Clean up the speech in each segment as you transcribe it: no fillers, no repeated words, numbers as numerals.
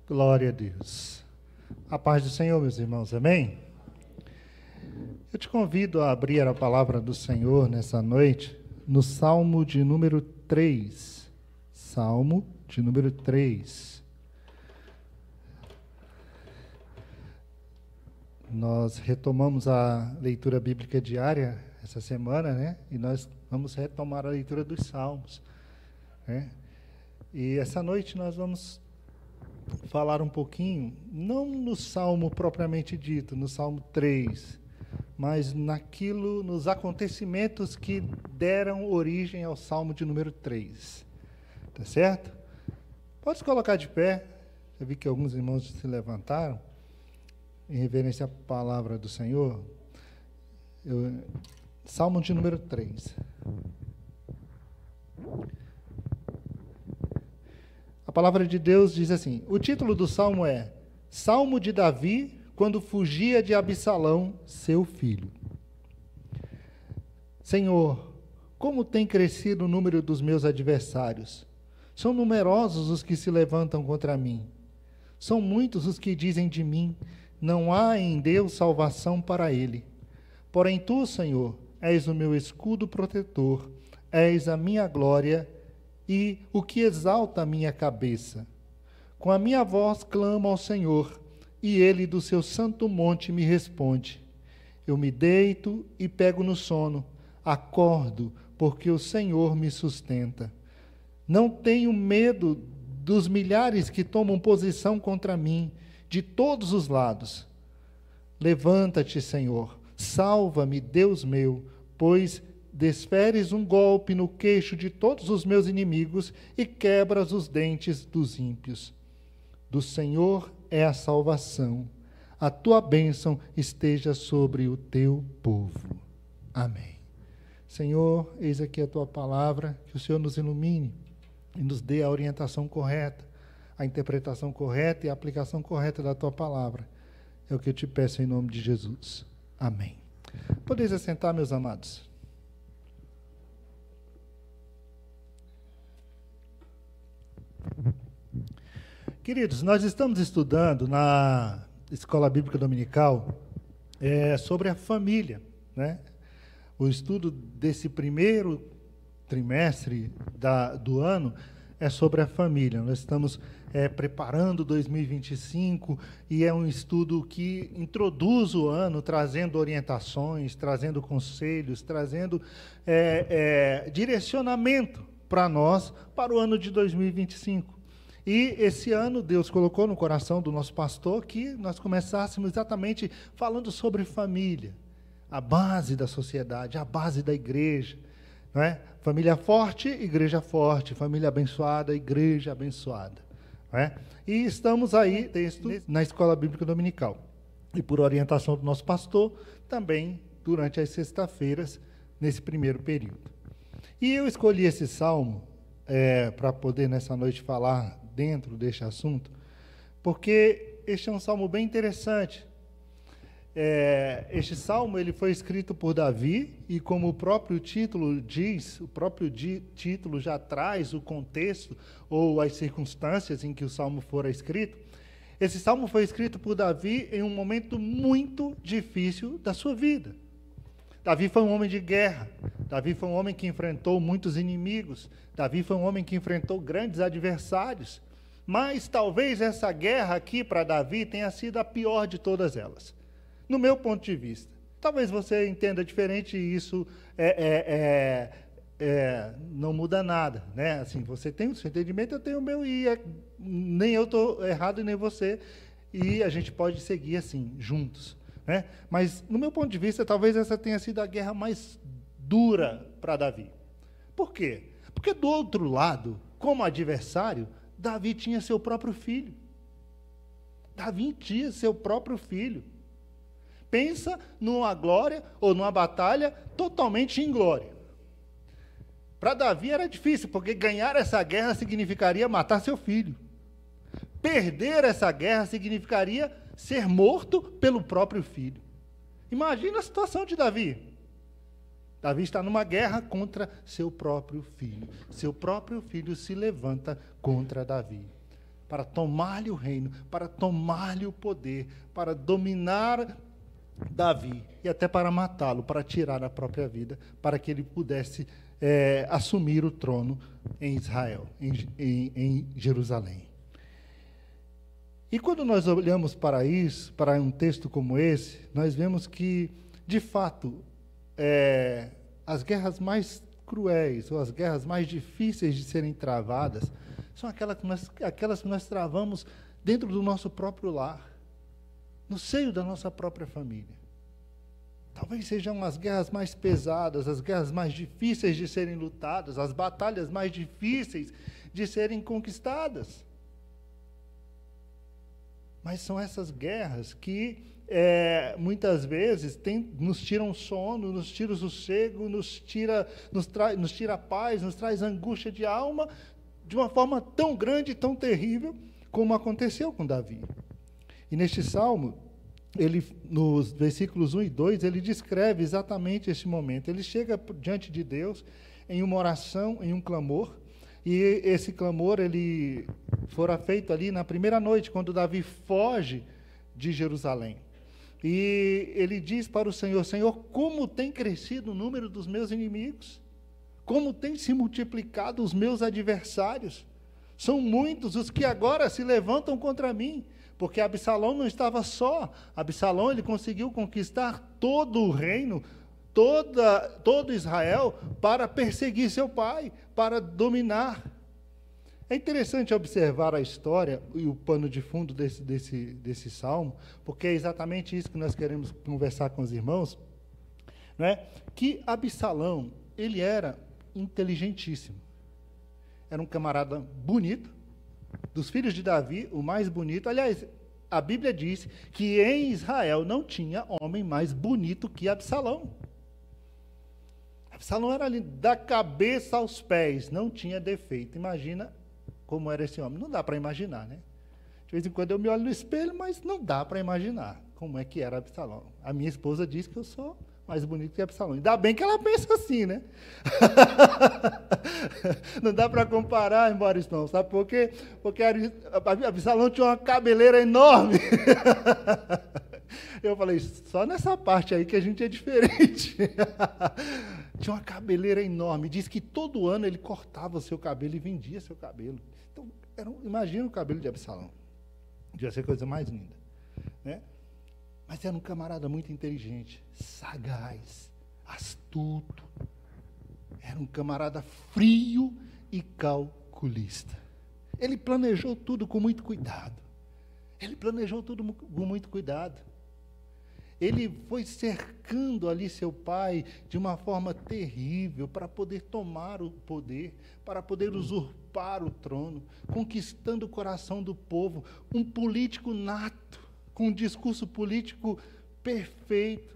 Glória a Deus. A paz do Senhor, meus irmãos, amém? Eu te convido a abrir a palavra do Senhor nessa noite, no Salmo de número 3. Salmo de número 3. Nós retomamos a leitura bíblica diária essa semana, né? E nós vamos retomar a leitura dos Salmos, né? E essa noite nós vamos falar um pouquinho, não no Salmo propriamente dito, no Salmo 3, mas nos acontecimentos que deram origem ao Salmo de número 3. Tá certo? Pode se colocar de pé. Eu vi que alguns irmãos se levantaram em reverência à palavra do Senhor. Salmo de número 3. A palavra de Deus diz assim, o título do Salmo é Salmo de Davi, quando fugia de Absalão, seu filho. Senhor, como tem crescido o número dos meus adversários. São numerosos os que se levantam contra mim. São muitos os que dizem de mim, não há em Deus salvação para ele. Porém tu, Senhor, és o meu escudo protetor, és a minha glória e o que exalta a minha cabeça. Com a minha voz clamo ao Senhor, e ele do seu santo monte me responde. Eu me deito e pego no sono, acordo, porque o Senhor me sustenta. Não tenho medo dos milhares que tomam posição contra mim, de todos os lados. Levanta-te, Senhor, salva-me, Deus meu, pois desferes um golpe no queixo de todos os meus inimigos e quebras os dentes dos ímpios. Do Senhor é a salvação. A tua bênção esteja sobre o teu povo. Amém. Senhor, eis aqui a tua palavra, que o Senhor nos ilumine e nos dê a orientação correta, a interpretação correta e a aplicação correta da tua palavra. É o que eu te peço em nome de Jesus. Amém. Podeis assentar, meus amados. Queridos, nós estamos estudando na Escola Bíblica Dominical sobre a família, né? O estudo desse primeiro trimestre do ano é sobre a família. Nós estamos preparando 2025 e é um estudo que introduz o ano, trazendo orientações, trazendo conselhos, trazendo direcionamento para nós, para o ano de 2025. E esse ano Deus colocou no coração do nosso pastor que nós começássemos exatamente falando sobre família, a base da sociedade, a base da igreja, não é? Família forte, igreja forte, família abençoada, igreja abençoada, não é? E estamos aí na Escola Bíblica Dominical. E por orientação do nosso pastor, também durante as sextas-feiras, nesse primeiro período. E eu escolhi esse salmo para poder nessa noite falar dentro deste assunto, porque este é um salmo bem interessante. Este salmo ele foi escrito por Davi e, como o próprio título diz, o próprio título já traz o contexto ou as circunstâncias em que o salmo fora escrito. Esse salmo foi escrito por Davi em um momento muito difícil da sua vida. Davi foi um homem de guerra, Davi foi um homem que enfrentou muitos inimigos, Davi foi um homem que enfrentou grandes adversários, mas talvez essa guerra aqui para Davi tenha sido a pior de todas elas, no meu ponto de vista. Talvez você entenda diferente e isso não muda nada, né? Assim, você tem o seu entendimento, eu tenho o meu e nem eu estou errado e nem você, e a gente pode seguir assim, juntos. Né? Mas, no meu ponto de vista, talvez essa tenha sido a guerra mais dura para Davi. Por quê? Porque do outro lado, como adversário, Davi tinha seu próprio filho. Davi tinha seu próprio filho. Pensa numa glória ou numa batalha totalmente inglória. Para Davi era difícil, porque ganhar essa guerra significaria matar seu filho. Perder essa guerra significaria ser morto pelo próprio filho. Imagina a situação de Davi. Davi está numa guerra contra seu próprio filho. Seu próprio filho se levanta contra Davi. para tomar-lhe o reino, para tomar-lhe o poder, para dominar Davi e até para matá-lo, para tirar a própria vida, para que ele pudesse assumir o trono em Israel, em Jerusalém. E quando nós olhamos para isso, para um texto como esse, nós vemos que, de fato, as guerras mais cruéis, ou as guerras mais difíceis de serem travadas, são aquelas que nós travamos dentro do nosso próprio lar, no seio da nossa própria família. Talvez sejam as guerras mais pesadas, as guerras mais difíceis de serem lutadas, as batalhas mais difíceis de serem conquistadas. Mas são essas guerras que, muitas vezes, nos tiram sono, nos tiram o sossego, nos tira a paz, nos traz angústia de alma, de uma forma tão grande e tão terrível, como aconteceu com Davi. E neste salmo, nos versículos 1 e 2, ele descreve exatamente esse momento. Ele chega diante de Deus em uma oração, em um clamor, e esse clamor ele fora feito ali na primeira noite, quando Davi foge de Jerusalém. E ele diz para o Senhor: Senhor, como tem crescido o número dos meus inimigos? Como tem se multiplicado os meus adversários? São muitos os que agora se levantam contra mim. Porque Absalão não estava só. Absalão ele conseguiu conquistar todo o reino, todo Israel, para perseguir seu pai, para dominar. É interessante observar a história e o pano de fundo desse salmo, porque é exatamente isso que nós queremos conversar com os irmãos, não é? Que Absalão, ele era inteligentíssimo. Era um camarada bonito, dos filhos de Davi, o mais bonito. Aliás, a Bíblia diz que em Israel não tinha homem mais bonito que Absalão. Absalão era ali, da cabeça aos pés, não tinha defeito. Imagina como era esse homem. Não dá para imaginar, né? De vez em quando eu me olho no espelho, mas não dá para imaginar como é que era Absalão. A minha esposa diz que eu sou mais bonito que Absalão. Ainda bem que ela pensa assim, né? Não dá para comparar, embora isso não. Sabe por quê? Porque Absalão tinha uma cabeleira enorme. Eu falei, só nessa parte aí que a gente é diferente. Tinha uma cabeleira enorme. Diz que todo ano ele cortava o seu cabelo e vendia seu cabelo. Então, imagina o cabelo de Absalão. Devia ser a coisa mais linda, né? Mas era um camarada muito inteligente, sagaz, astuto. Era um camarada frio e calculista. Ele planejou tudo com muito cuidado. Ele foi cercando ali seu pai de uma forma terrível para poder tomar o poder, para poder usurpar o trono, conquistando o coração do povo. Um político nato, com um discurso político perfeito.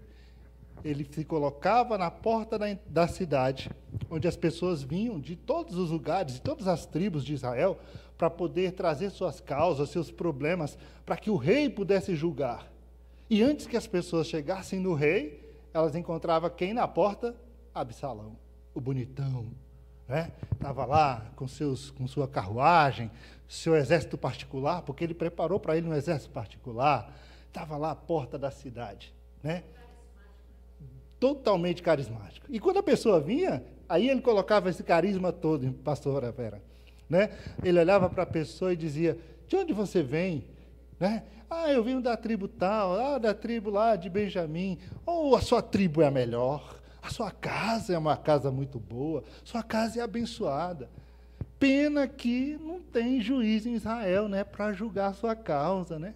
Ele se colocava na porta da cidade, onde as pessoas vinham de todos os lugares, de todas as tribos de Israel, para poder trazer suas causas, seus problemas, para que o rei pudesse julgar. E antes que as pessoas chegassem no rei, elas encontravam quem na porta? Absalão, o bonitão, né? Estava lá com sua carruagem, seu exército particular, porque ele preparou para ele um exército particular, estava lá à porta da cidade, né? Totalmente carismático. E quando a pessoa vinha, aí ele colocava esse carisma todo em pastora Vera, né? Ele olhava para a pessoa e dizia: de onde você vem? Né? Ah, eu venho da tribo tal, da tribo lá de Benjamim. Ou a sua tribo é a melhor, a sua casa é uma casa muito boa, sua casa é abençoada. Pena que não tem juiz em Israel, né, para julgar a sua causa, né?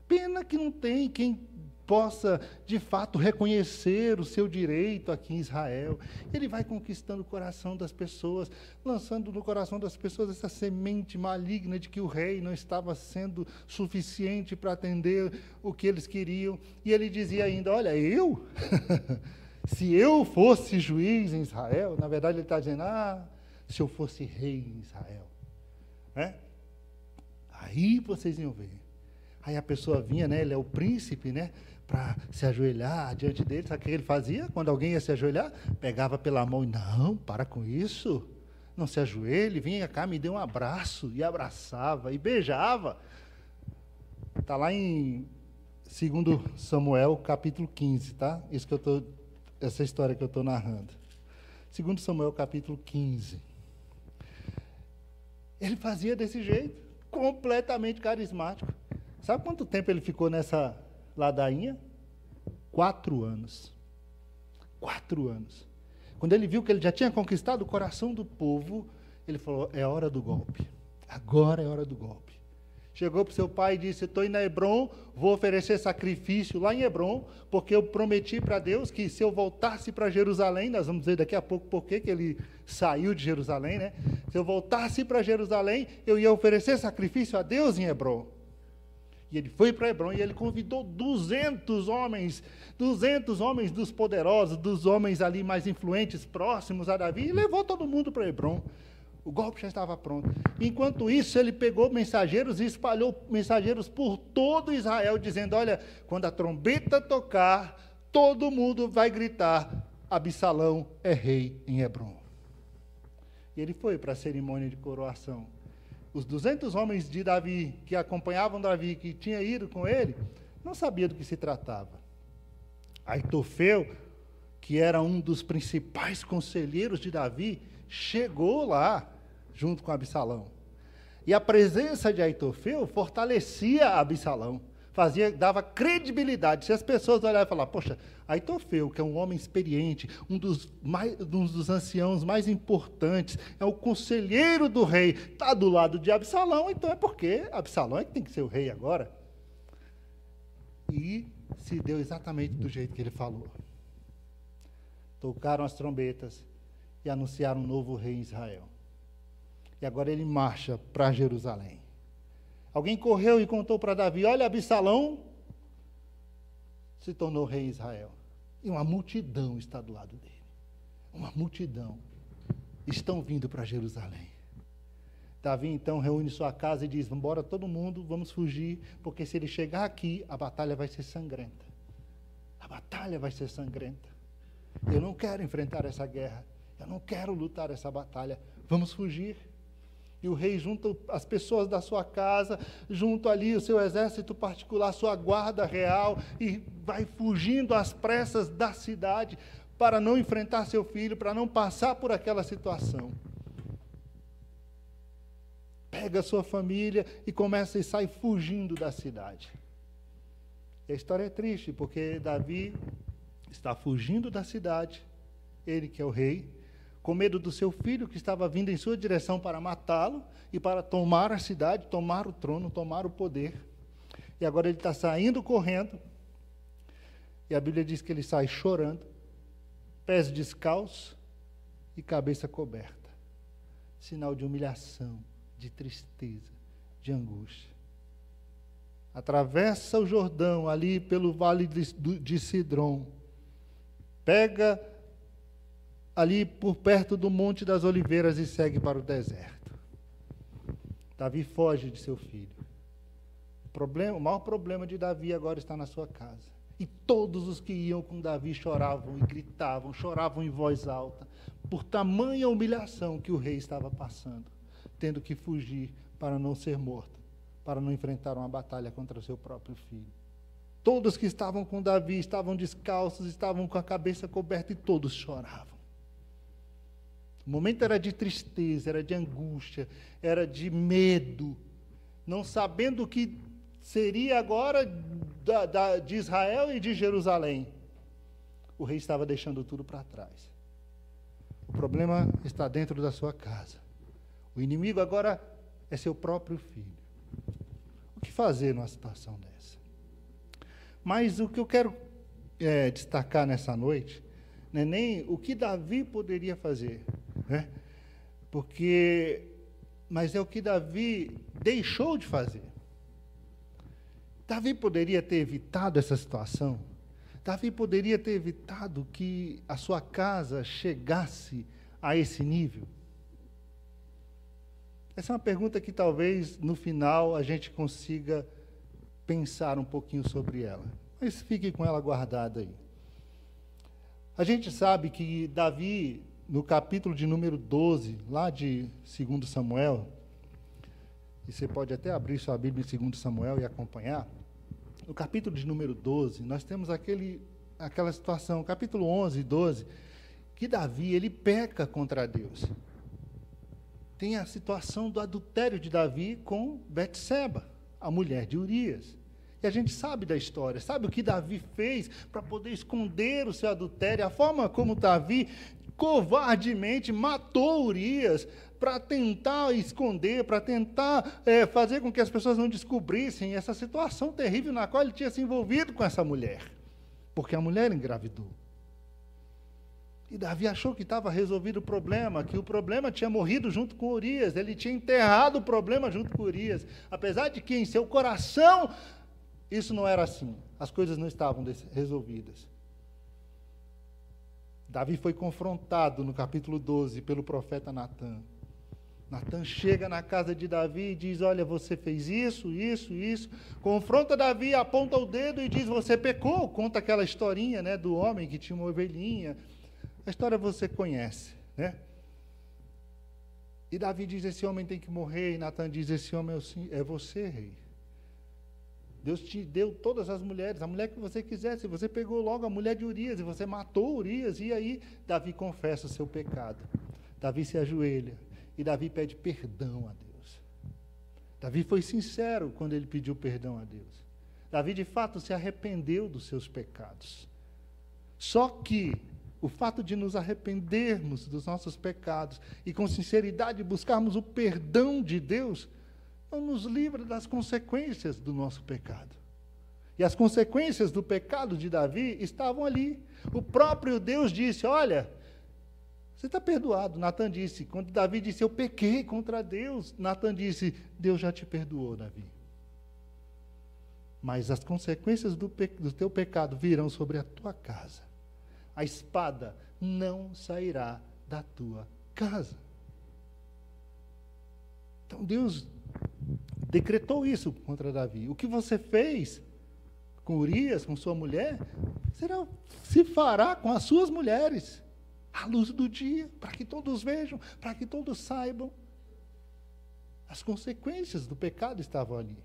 Pena que não tem quem possa, de fato, reconhecer o seu direito aqui em Israel. Ele vai conquistando o coração das pessoas, lançando no coração das pessoas essa semente maligna de que o rei não estava sendo suficiente para atender o que eles queriam. E ele dizia ainda: olha, eu? Se eu fosse juiz em Israel, na verdade ele está dizendo: se eu fosse rei em Israel, né? Aí vocês iam ver. Aí a pessoa vinha, né? Ele é o príncipe, né? Para se ajoelhar diante dele. Sabe o que ele fazia? Quando alguém ia se ajoelhar, pegava pela mão e: não, para com isso. Não se ajoelhe, vinha cá, me dê um abraço, e abraçava, e beijava. Está lá em 2 Samuel, capítulo 15, tá? Essa história que eu estou narrando. 2 Samuel, capítulo 15. Ele fazia desse jeito, completamente carismático. Sabe quanto tempo ele ficou nessa ladainha? 4 anos. 4 anos. Quando ele viu que ele já tinha conquistado o coração do povo, ele falou, é hora do golpe. Agora é hora do golpe. Chegou para o seu pai e disse, estou indo a Hebrom, vou oferecer sacrifício lá em Hebrom, porque eu prometi para Deus que se eu voltasse para Jerusalém, nós vamos ver daqui a pouco por que ele saiu de Jerusalém, né? Se eu voltasse para Jerusalém, eu ia oferecer sacrifício a Deus em Hebrom. E ele foi para Hebrom e ele convidou 200 homens dos poderosos, dos homens ali mais influentes, próximos a Davi, e levou todo mundo para Hebrom. O golpe já estava pronto. Enquanto isso, ele pegou mensageiros e espalhou mensageiros por todo Israel, dizendo, olha, quando a trombeta tocar, todo mundo vai gritar, Absalão é rei em Hebrom. E ele foi para a cerimônia de coroação. Os 200 homens de Davi, que acompanhavam Davi, que tinham ido com ele, não sabiam do que se tratava. Aitofel, que era um dos principais conselheiros de Davi, chegou lá, junto com Absalão. E a presença de Aitofel fortalecia Absalão, dava credibilidade. Se as pessoas olharem e falar, poxa, Aitofel, que é um homem experiente, um dos anciãos mais importantes, é o conselheiro do rei, está do lado de Absalão, então é porque Absalão é que tem que ser o rei agora. E se deu exatamente do jeito que ele falou. Tocaram as trombetas e anunciaram um novo rei em Israel. E agora ele marcha para Jerusalém. Alguém correu e contou para Davi, olha, Absalão se tornou rei em Israel. E uma multidão está do lado dele. Uma multidão. Estão vindo para Jerusalém. Davi, então, reúne sua casa e diz, vamos embora todo mundo, vamos fugir, porque se ele chegar aqui, a batalha vai ser sangrenta. A batalha vai ser sangrenta. Eu não quero enfrentar essa guerra. Eu não quero lutar essa batalha. Vamos fugir. E o rei junta as pessoas da sua casa, junto ali o seu exército particular, sua guarda real, e vai fugindo às pressas da cidade para não enfrentar seu filho, para não passar por aquela situação. Pega a sua família e começa e sai fugindo da cidade. E a história é triste, porque Davi está fugindo da cidade, ele que é o rei, com medo do seu filho que estava vindo em sua direção para matá-lo e para tomar a cidade, tomar o trono, tomar o poder. E agora ele está saindo correndo, e a Bíblia diz que ele sai chorando, pés descalços e cabeça coberta. Sinal de humilhação, de tristeza, de angústia. Atravessa o Jordão, ali pelo vale de Sidrom, pega ali por perto do Monte das Oliveiras e segue para o deserto. Davi foge de seu filho. O maior problema de Davi agora está na sua casa. E todos os que iam com Davi choravam e gritavam, choravam em voz alta, por tamanha humilhação que o rei estava passando, tendo que fugir para não ser morto, para não enfrentar uma batalha contra o seu próprio filho. Todos que estavam com Davi estavam descalços, estavam com a cabeça coberta e todos choravam. O momento era de tristeza, era de angústia, era de medo, não sabendo o que seria agora de Israel e de Jerusalém. O rei estava deixando tudo para trás. O problema está dentro da sua casa. O inimigo agora é seu próprio filho. O que fazer numa situação dessa? Mas o que eu quero destacar nessa noite, não é nem o que Davi poderia fazer, né? Mas é o que Davi deixou de fazer. Davi poderia ter evitado essa situação. Davi poderia ter evitado que a sua casa chegasse a esse nível. Essa é uma pergunta que talvez no final a gente consiga pensar um pouquinho sobre ela. Mas fique com ela guardada aí. A gente sabe que Davi no capítulo de número 12, lá de 2 Samuel, e você pode até abrir sua Bíblia em 2 Samuel e acompanhar, no capítulo de número 12, nós temos aquela situação, capítulo 11 e 12, que Davi, ele peca contra Deus. Tem a situação do adultério de Davi com Betseba, a mulher de Urias. E a gente sabe da história, sabe o que Davi fez para poder esconder o seu adultério, a forma como Davi covardemente matou Urias para tentar esconder, para tentar fazer com que as pessoas não descobrissem essa situação terrível na qual ele tinha se envolvido com essa mulher, porque a mulher engravidou. E Davi achou que estava resolvido o problema, que o problema tinha morrido junto com Urias, ele tinha enterrado o problema junto com Urias, apesar de que em seu coração isso não era assim, as coisas não estavam resolvidas. Davi foi confrontado no capítulo 12 pelo profeta Natã. Natã chega na casa de Davi e diz, olha, você fez isso, isso, isso. Confronta Davi, aponta o dedo e diz, você pecou. Conta aquela historinha, né, do homem que tinha uma ovelhinha. A história você conhece, né? E Davi diz, esse homem tem que morrer. E Natã diz, esse homem é você, rei. Deus te deu todas as mulheres, a mulher que você quisesse. Você pegou logo a mulher de Urias e você matou Urias. E aí Davi confessa o seu pecado. Davi se ajoelha e Davi pede perdão a Deus. Davi foi sincero quando ele pediu perdão a Deus. Davi, de fato, se arrependeu dos seus pecados. Só que o fato de nos arrependermos dos nossos pecados e com sinceridade buscarmos o perdão de Deus, não nos livra das consequências do nosso pecado. E as consequências do pecado de Davi estavam ali. O próprio Deus disse, olha, você está perdoado. Natã disse, quando Davi disse, eu pequei contra Deus, Natã disse, Deus já te perdoou, Davi. Mas as consequências do teu pecado virão sobre a tua casa. A espada não sairá da tua casa. Então Deus decretou isso contra Davi. O que você fez com Urias, com sua mulher, se fará com as suas mulheres, à luz do dia, para que todos vejam, para que todos saibam. As consequências do pecado estavam ali.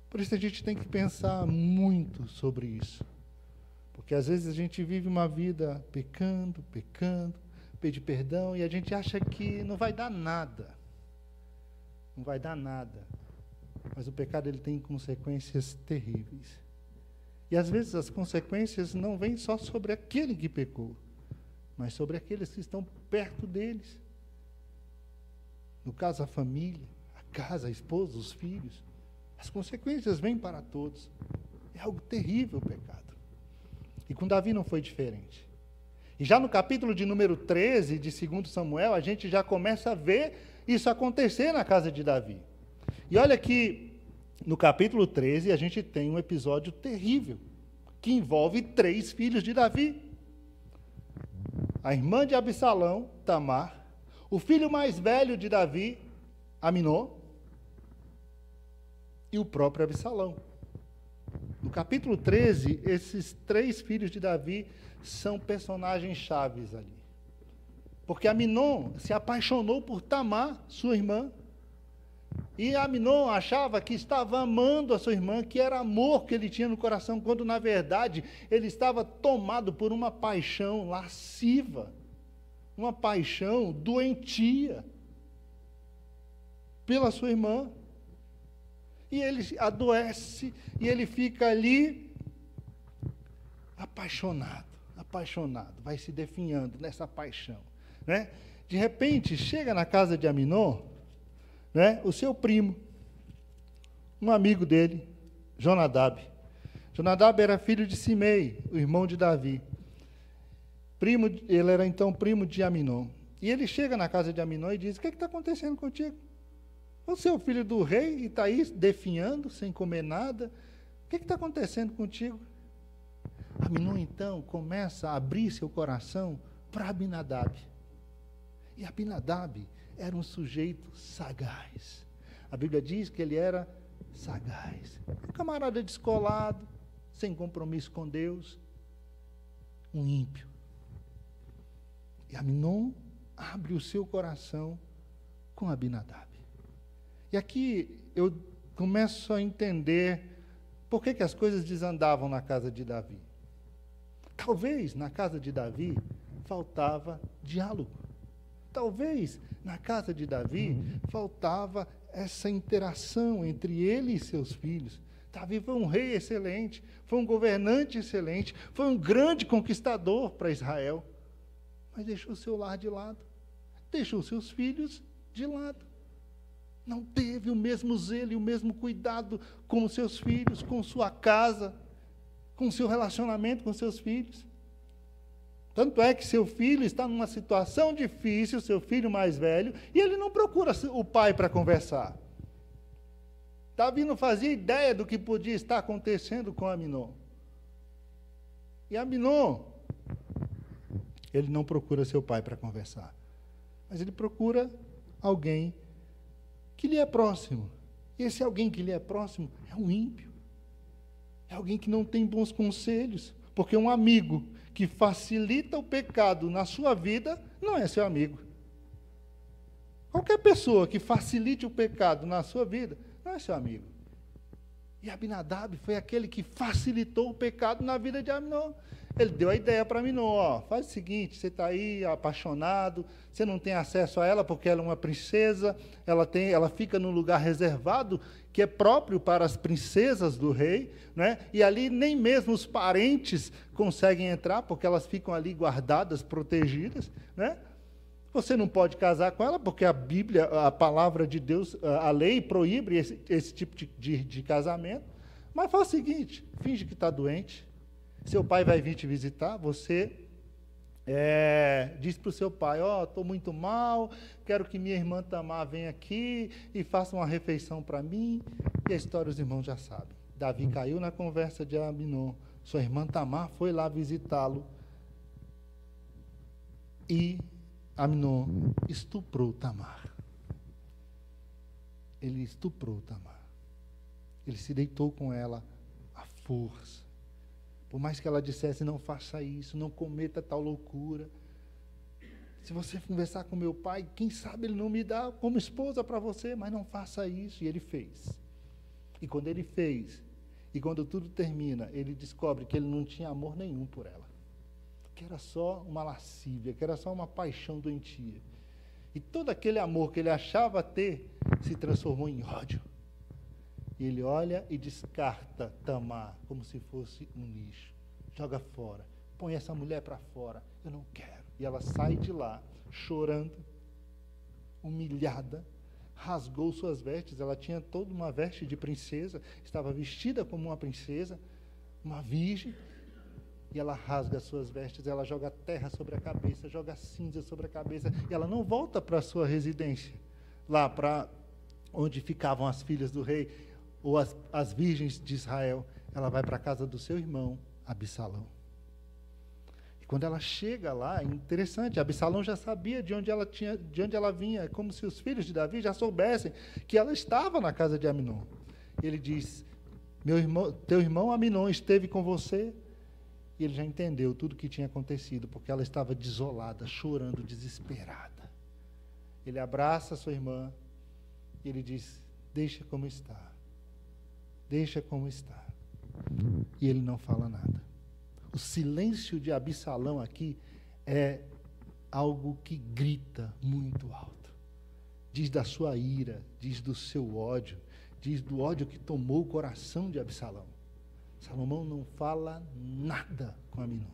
Por isso a gente tem que pensar muito sobre isso. Porque às vezes a gente vive uma vida pecando, pede perdão, e a gente acha que não vai dar nada. Não vai dar nada. Mas o pecado, ele tem consequências terríveis. E às vezes as consequências não vêm só sobre aquele que pecou, mas sobre aqueles que estão perto deles. No caso, a família, a casa, a esposa, os filhos. As consequências vêm para todos. É algo terrível o pecado. E com Davi não foi diferente. E já no capítulo de número 13 de 2 Samuel, a gente já começa a ver isso acontecer na casa de Davi. E olha que no capítulo 13 a gente tem um episódio terrível, que envolve 3 filhos de Davi. A irmã de Absalão, Tamar, o filho mais velho de Davi, Aminon, e o próprio Absalão. No capítulo 13, esses 3 filhos de Davi são personagens chaves ali. Porque Aminon se apaixonou por Tamar, sua irmã, e Aminon achava que estava amando a sua irmã, que era amor que ele tinha no coração, quando na verdade ele estava tomado por uma paixão lasciva, uma paixão doentia pela sua irmã. E ele adoece, e ele fica ali apaixonado, vai se definhando nessa paixão, né? De repente, chega na casa de Aminon, né, o seu primo, um amigo dele, Jonadab. Jonadab era filho de Simei, o irmão de Davi. Ele era então primo de Aminon. E ele chega na casa de Aminon e diz, o que está acontecendo contigo? Você é o filho do rei e está aí definhando, sem comer nada. O que está acontecendo contigo? Aminon, então, começa a abrir seu coração para Abinadab. E Abinadab era um sujeito sagaz. A Bíblia diz que ele era sagaz. Um camarada descolado, sem compromisso com Deus. Um ímpio. E Aminon abre o seu coração com Abinadab. E aqui eu começo a entender por que as coisas desandavam na casa de Davi. Talvez na casa de Davi faltava diálogo. Talvez na casa de Davi faltava essa interação entre ele e seus filhos. Davi foi um rei excelente, foi um governante excelente, foi um grande conquistador para Israel, mas deixou o seu lar de lado, deixou seus filhos de lado. Não teve o mesmo zelo e o mesmo cuidado com os seus filhos, com sua casa, com o seu relacionamento com seus filhos. Tanto é que seu filho está numa situação difícil, seu filho mais velho, e ele não procura o pai para conversar. Davi não fazia ideia do que podia estar acontecendo com Aminon. E Aminon, ele não procura seu pai para conversar, mas ele procura alguém que lhe é próximo. E esse alguém que lhe é próximo é um ímpio. É alguém que não tem bons conselhos, porque um amigo que facilita o pecado na sua vida não é seu amigo. Qualquer pessoa que facilite o pecado na sua vida não é seu amigo. E Abinadab foi aquele que facilitou o pecado na vida de Aminon. Ele deu a ideia para Aminon, faz o seguinte, você está aí apaixonado, você não tem acesso a ela porque ela é uma princesa, ela fica num lugar reservado que é próprio para as princesas do rei, né? E ali nem mesmo os parentes conseguem entrar, porque elas ficam ali guardadas, protegidas, né? Você não pode casar com ela, porque a Bíblia, a palavra de Deus, a lei proíbe esse tipo de casamento. Mas faz o seguinte, finge que está doente, seu pai vai vir te visitar, você diz para o seu pai, estou muito mal, quero que minha irmã Tamar venha aqui e faça uma refeição para mim. E a história os irmãos já sabem. Davi caiu na conversa de Aminon, sua irmã Tamar foi lá visitá-lo e Aminon estuprou Tamar. Ele estuprou Tamar. Ele se deitou com ela à força. Por mais que ela dissesse, não faça isso, não cometa tal loucura. Se você conversar com meu pai, quem sabe ele não me dá como esposa para você, mas não faça isso. E ele fez. E quando ele fez, e quando tudo termina, ele descobre que ele não tinha amor nenhum por ela. Que era só uma lascívia, que era só uma paixão doentia. E todo aquele amor que ele achava ter, se transformou em ódio. E ele olha e descarta Tamar como se fosse um lixo. Joga fora. Põe essa mulher para fora. Eu não quero. E ela sai de lá, chorando, humilhada, rasgou suas vestes. Ela tinha toda uma veste de princesa, estava vestida como uma princesa, uma virgem. E ela rasga as suas vestes, ela joga terra sobre a cabeça, joga cinza sobre a cabeça. E ela não volta para a sua residência, lá para onde ficavam as filhas do rei, ou as virgens de Israel. Ela vai para a casa do seu irmão, Absalão. E quando ela chega lá, é interessante, Absalão já sabia de onde ela vinha, como se os filhos de Davi já soubessem que ela estava na casa de Aminon. Ele diz, teu irmão Aminon esteve com você? E ele já entendeu tudo o que tinha acontecido, porque ela estava desolada, chorando, desesperada. Ele abraça a sua irmã e ele diz, deixa como está. Deixa como está. E ele não fala nada. O silêncio de Absalão aqui é algo que grita muito alto. Diz da sua ira, diz do seu ódio, diz do ódio que tomou o coração de Absalão. Salomão não fala nada com Aminon.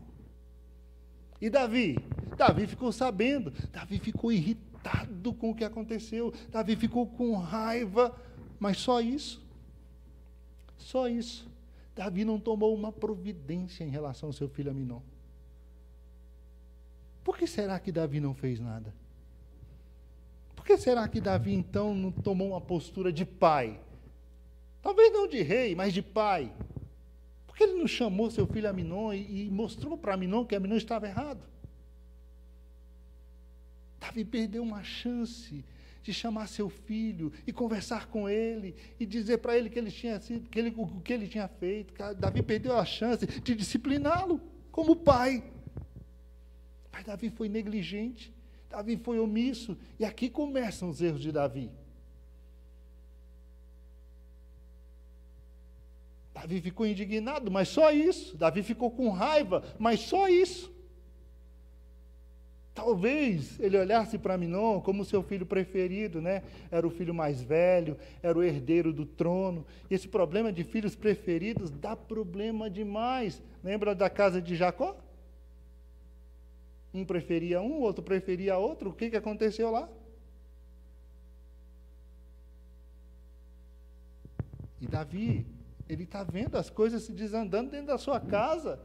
E Davi? Davi ficou sabendo, Davi ficou irritado com o que aconteceu, Davi ficou com raiva, mas só isso. Só isso. Davi não tomou uma providência em relação ao seu filho Aminon. Por que será que Davi não fez nada? Por que será que Davi, então, não tomou uma postura de pai? Talvez não de rei, mas de pai. Por que ele não chamou seu filho Aminon e mostrou para Aminon que Aminon estava errado? Davi perdeu uma chance de chamar seu filho e conversar com ele e dizer para ele que ele tinha sido, o que ele tinha feito. Davi perdeu a chance de discipliná-lo como pai. Mas Davi foi negligente, Davi foi omisso, e aqui começam os erros de Davi. Davi ficou indignado, mas só isso. Davi ficou com raiva, mas só isso. Talvez ele olhasse para Amnon como seu filho preferido, né? Era o filho mais velho, era o herdeiro do trono. E esse problema de filhos preferidos dá problema demais. Lembra da casa de Jacó? Um preferia um, o outro preferia outro. O que aconteceu lá? E Davi, ele está vendo as coisas se desandando dentro da sua casa.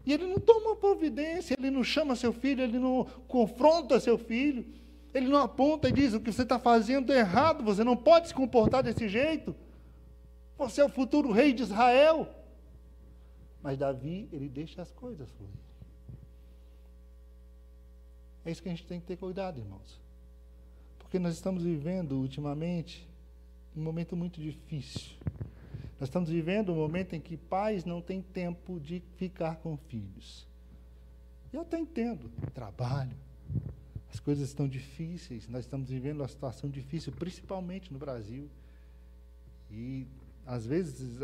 E ele não toma providência, ele não chama seu filho, ele não confronta seu filho, ele não aponta e diz: o que você está fazendo é errado, você não pode se comportar desse jeito. Você é o futuro rei de Israel. Mas Davi, ele deixa as coisas fluir. É isso que a gente tem que ter cuidado, irmãos. Porque nós estamos vivendo, ultimamente, um momento muito difícil. Nós estamos vivendo um momento em que pais não têm tempo de ficar com filhos. Eu até entendo, trabalho, as coisas estão difíceis, nós estamos vivendo uma situação difícil, principalmente no Brasil. E, às vezes,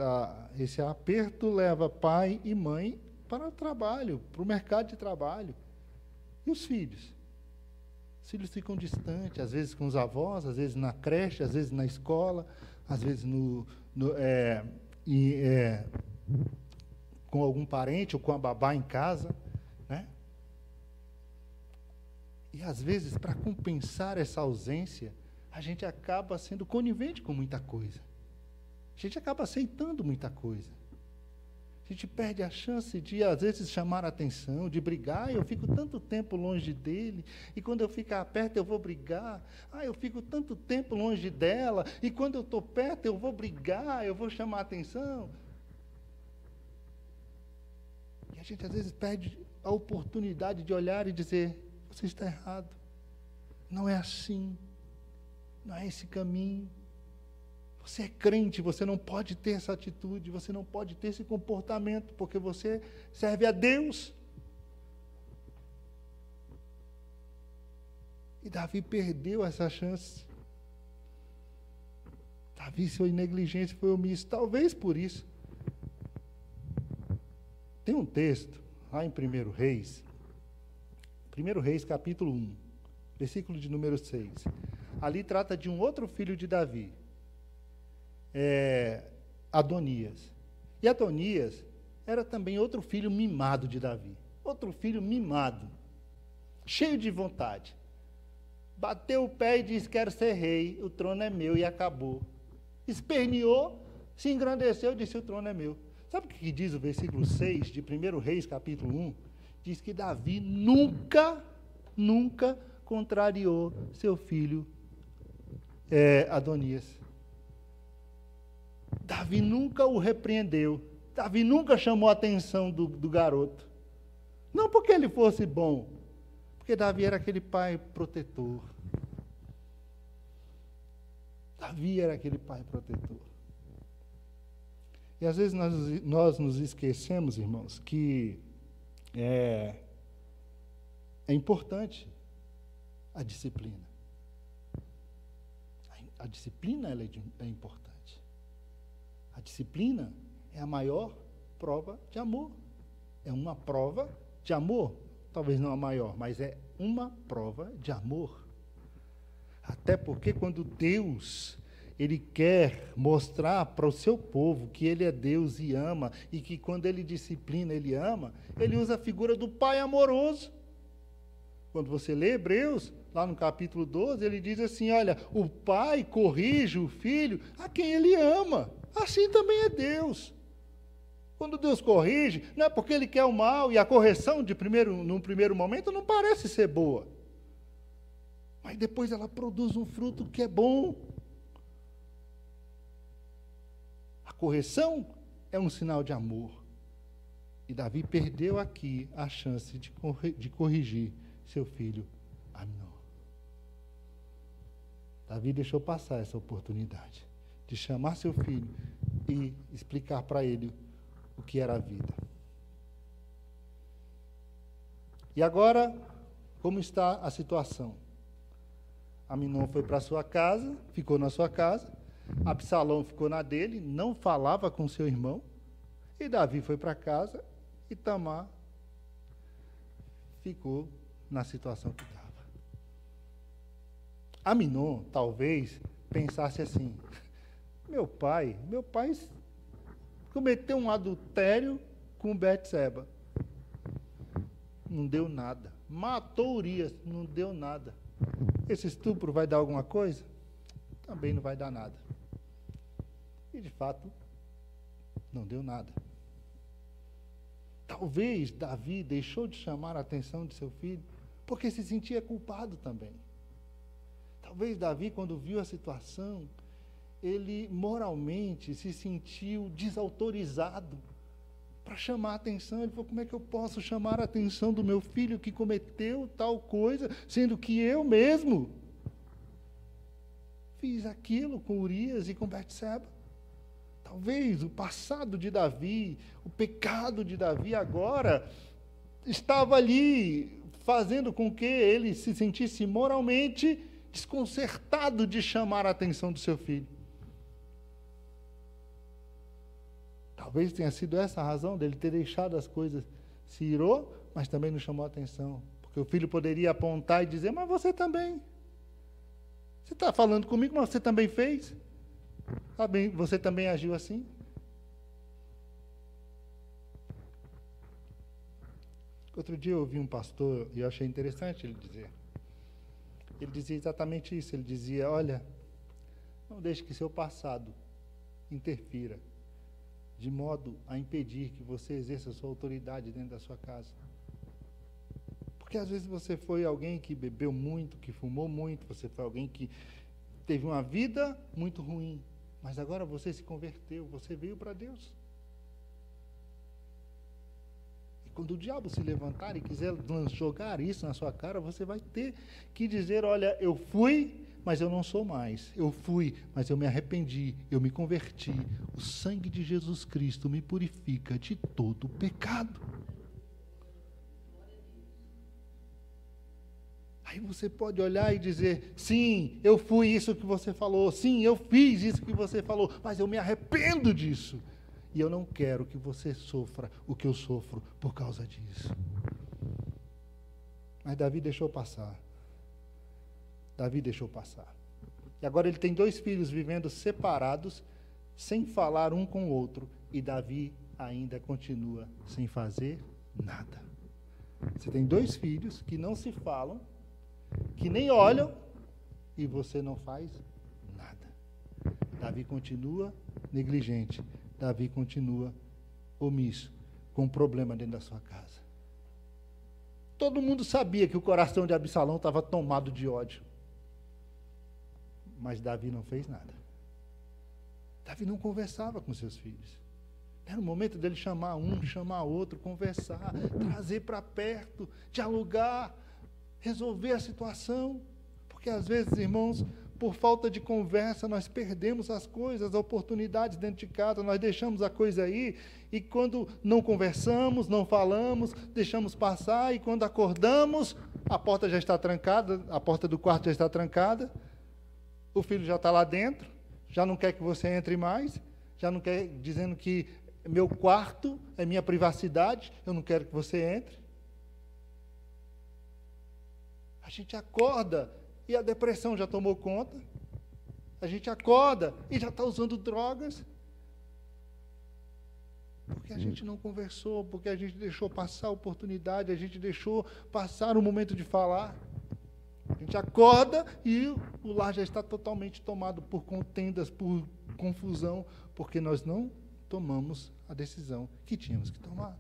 esse aperto leva pai e mãe para o trabalho, para o mercado de trabalho. E os filhos? Os filhos ficam distantes, às vezes com os avós, às vezes na creche, às vezes na escola, às vezes com algum parente ou com a babá em casa, né? E às vezes, para compensar essa ausência, a gente acaba sendo conivente com muita coisa. A gente acaba aceitando muita coisa. A gente perde a chance de, às vezes, chamar a atenção, de brigar. Eu fico tanto tempo longe dele, e quando eu ficar perto eu vou brigar. Eu fico tanto tempo longe dela, e quando eu estou perto eu vou brigar, eu vou chamar a atenção. E a gente, às vezes, perde a oportunidade de olhar e dizer: você está errado. Não é assim. Não é esse caminho. Você é crente, você não pode ter essa atitude, você não pode ter esse comportamento, porque você serve a Deus. E Davi perdeu essa chance. Davi foi negligente, foi omisso, talvez por isso. Tem um texto, lá em 1 Reis, 1 Reis capítulo 1, versículo de número 6. Ali trata de um outro filho de Davi, Adonias. E Adonias era também outro filho mimado de Davi. Outro filho mimado, cheio de vontade. Bateu o pé e disse: quero ser rei, o trono é meu, e acabou. Esperneou, se engrandeceu e disse: o trono é meu. Sabe o que diz o versículo 6 de 1 Reis capítulo 1? Diz que Davi nunca contrariou seu filho Adonias. Davi nunca o repreendeu. Davi nunca chamou a atenção do garoto. Não porque ele fosse bom, porque Davi era aquele pai protetor. Davi era aquele pai protetor. E às vezes nós nos esquecemos, irmãos, que é importante a disciplina. A disciplina ela é importante. A disciplina é a maior prova de amor. É uma prova de amor. Talvez não a maior, mas é uma prova de amor. Até porque quando Deus, Ele quer mostrar para o seu povo que Ele é Deus e ama, e que quando Ele disciplina, Ele ama, Ele usa a figura do Pai amoroso. Quando você lê Hebreus, lá no capítulo 12, ele diz assim: olha, o pai corrige o filho a quem ele ama. Assim também é Deus. Quando Deus corrige, não é porque Ele quer o mal, e a correção num primeiro momento não parece ser boa. Mas depois ela produz um fruto que é bom. A correção é um sinal de amor. E Davi perdeu aqui a chance de corrigir seu filho Amnon. Davi deixou passar essa oportunidade de chamar seu filho e explicar para ele o que era a vida. E agora, Como está a situação? Aminon foi para sua casa, ficou na sua casa, Absalão ficou na dele, não falava com seu irmão, e Davi foi para casa, e Tamar ficou na situação que estava. Aminon, talvez, pensasse assim, meu pai cometeu um adultério com Betseba. Não deu nada. Matou Urias, não deu nada. Esse estupro vai dar alguma coisa? Também não vai dar nada. E, de fato, não deu nada. Talvez Davi deixou de chamar a atenção de seu filho porque se sentia culpado também. Talvez Davi, quando viu a situação, ele moralmente se sentiu desautorizado para chamar a atenção. Ele falou, como é que eu posso chamar a atenção do meu filho que cometeu tal coisa, sendo que eu mesmo fiz aquilo com Urias e com Betseba? Talvez o passado de Davi, o pecado de Davi agora, estava ali fazendo com que ele se sentisse moralmente desconcertado de chamar a atenção do seu filho. Talvez tenha sido essa a razão dele ter deixado as coisas. Se irou, mas também não chamou a atenção. Porque o filho poderia apontar e dizer, mas você também. Você está falando comigo, mas você também fez. Você também agiu assim? Outro dia eu ouvi um pastor, e eu achei interessante ele dizer. Ele dizia exatamente isso. Ele dizia, olha, não deixe que seu passado interfira, de modo a impedir que você exerça a sua autoridade dentro da sua casa. Porque às vezes você foi alguém que bebeu muito, que fumou muito, você foi alguém que teve uma vida muito ruim, mas agora você se converteu, você veio para Deus. E quando o diabo se levantar e quiser jogar isso na sua cara, você vai ter que dizer, olha, eu fui, mas eu não sou mais. Eu fui, mas eu me arrependi, eu me converti. O sangue de Jesus Cristo me purifica de todo o pecado. Aí você pode olhar e dizer, sim, eu fui isso que você falou, sim, eu fiz isso que você falou, mas eu me arrependo disso. E eu não quero que você sofra o que eu sofro por causa disso. Mas Davi deixou passar. Davi deixou passar. E agora ele tem 2 filhos vivendo separados, sem falar um com o outro, e Davi ainda continua sem fazer nada. Você tem 2 filhos que não se falam, que nem olham, e você não faz nada. Davi continua negligente. Davi continua omisso, com um problema dentro da sua casa. Todo mundo sabia que o coração de Absalão estava tomado de ódio. Mas Davi não fez nada. Davi não conversava com seus filhos. Era o momento dele chamar um, chamar outro, conversar, trazer para perto, dialogar, resolver a situação. Porque às vezes, irmãos, por falta de conversa, nós perdemos as coisas, as oportunidades dentro de casa, nós deixamos a coisa aí, e quando não conversamos, não falamos, deixamos passar, e quando acordamos, a porta já está trancada, a porta do quarto já está trancada, o filho já está lá dentro, já não quer que você entre mais, já não quer, dizendo que meu quarto é minha privacidade, eu não quero que você entre. A gente acorda e a depressão já tomou conta. A gente acorda e já está usando drogas. Porque a gente não conversou, porque a gente deixou passar a oportunidade, a gente deixou passar o momento de falar. A gente acorda e o lar já está totalmente tomado por contendas, por confusão, porque nós não tomamos a decisão que tínhamos que tomar.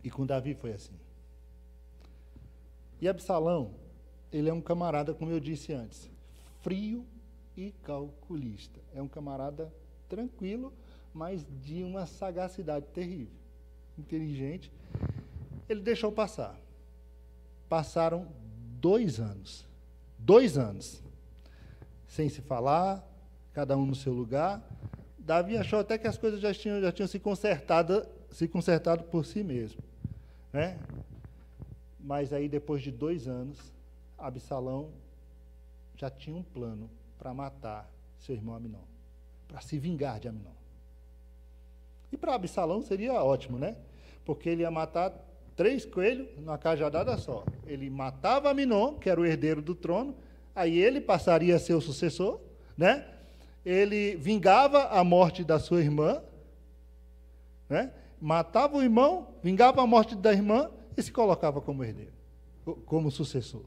E com Davi foi assim. E Absalão, ele é um camarada, como eu disse antes, frio e calculista. É um camarada tranquilo, mas de uma sagacidade terrível. Inteligente. Ele deixou passar. Passaram 2 anos. 2 anos. Sem se falar, cada um no seu lugar. Davi achou até que as coisas já tinham se consertado por si mesmo, né? Mas aí, depois de 2 anos, Absalão já tinha um plano para matar seu irmão Aminon, para se vingar de Aminon. E para Absalão seria ótimo, né? Porque ele ia matar 3 coelhos numa cajadada só. Ele matava Aminon, que era o herdeiro do trono, aí ele passaria a ser o sucessor, né? Ele vingava a morte da sua irmã, né? Matava o irmão, vingava a morte da irmã e se colocava como herdeiro, como sucessor.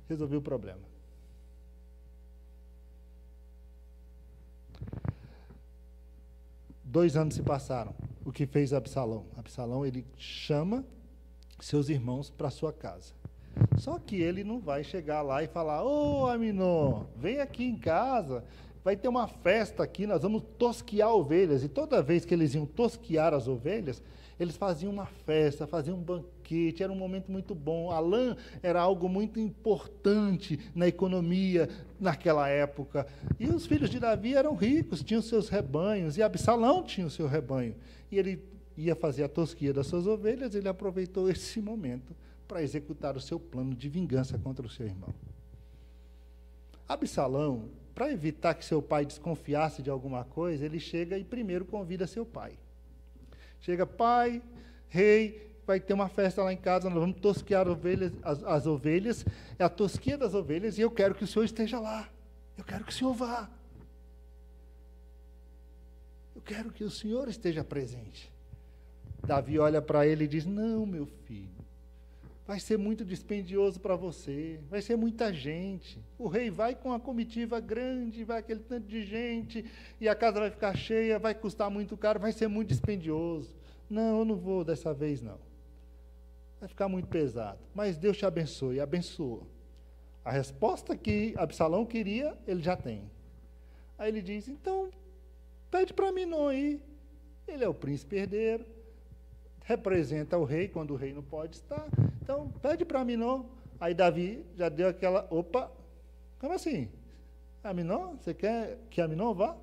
Resolveu o problema. Dois anos se passaram. O que fez Absalão? Absalão, ele chama seus irmãos para sua casa. Só que ele não vai chegar lá e falar: ô Aminon, vem aqui em casa, vai ter uma festa aqui, nós vamos tosquiar ovelhas. E toda vez que eles iam tosquiar as ovelhas, eles faziam uma festa, faziam um banquete, era um momento muito bom. A lã era algo muito importante na economia naquela época. E os filhos de Davi eram ricos, tinham seus rebanhos, e Absalão tinha o seu rebanho. E ele ia fazer a tosquia das suas ovelhas, ele aproveitou esse momento para executar o seu plano de vingança contra o seu irmão. Absalão, para evitar que seu pai desconfiasse de alguma coisa, ele chega e primeiro convida seu pai. Chega: pai, rei, vai ter uma festa lá em casa, nós vamos tosquear as ovelhas, é a tosquia das ovelhas, e eu quero que o senhor esteja lá, eu quero que o senhor vá. Eu quero que o senhor esteja presente. Davi olha para ele e diz: não, meu filho, vai ser muito dispendioso para você, vai ser muita gente. O rei vai com uma comitiva grande, vai aquele tanto de gente, e a casa vai ficar cheia, vai custar muito caro, vai ser muito dispendioso. Não, eu não vou dessa vez, não. Vai ficar muito pesado. Mas Deus te abençoe. E abençoou. A resposta que Absalão queria, ele já tem. Aí ele diz: então, pede para Aminon aí. Ele é o príncipe herdeiro, representa o rei quando o rei não pode estar. Então, pede para Aminon. Aí Davi já deu aquela: opa, como assim? Aminon? Você quer que Aminon vá?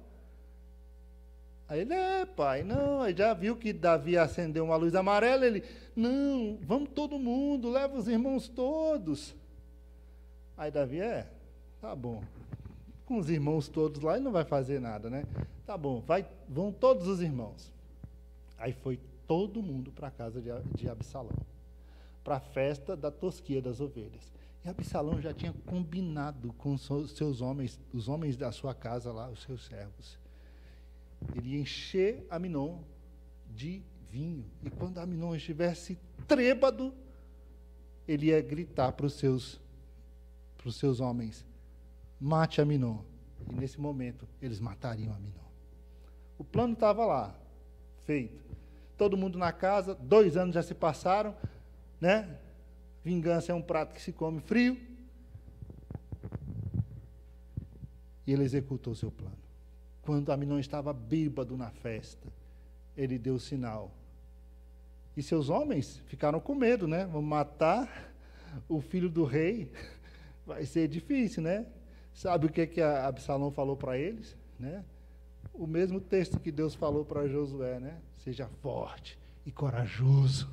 Aí ele: pai, não. Aí já viu que Davi acendeu uma luz amarela, ele: não, vamos todo mundo, leva os irmãos todos. Aí Davi: tá bom. Com os irmãos todos lá, ele não vai fazer nada, né? Tá bom, vão todos os irmãos. Aí foi todo mundo para a casa de Absalão, para a festa da tosquia das ovelhas. E Absalão já tinha combinado com seus homens, os homens da sua casa lá, os seus servos. Ele ia encher Aminon de vinho. E quando Aminon estivesse trêbado, ele ia gritar para os seus homens: mate Aminon. E nesse momento, eles matariam Aminon. O plano estava lá, feito. Todo mundo na casa, 2 anos já se passaram, né? Vingança é um prato que se come frio. E ele executou o seu plano. Quando Aminon estava bêbado na festa, ele deu o sinal. E seus homens ficaram com medo, né? Vão matar o filho do rei. Vai ser difícil, né? Sabe o que Absalão falou para eles, né? O mesmo texto que Deus falou para Josué, né? Seja forte e corajoso.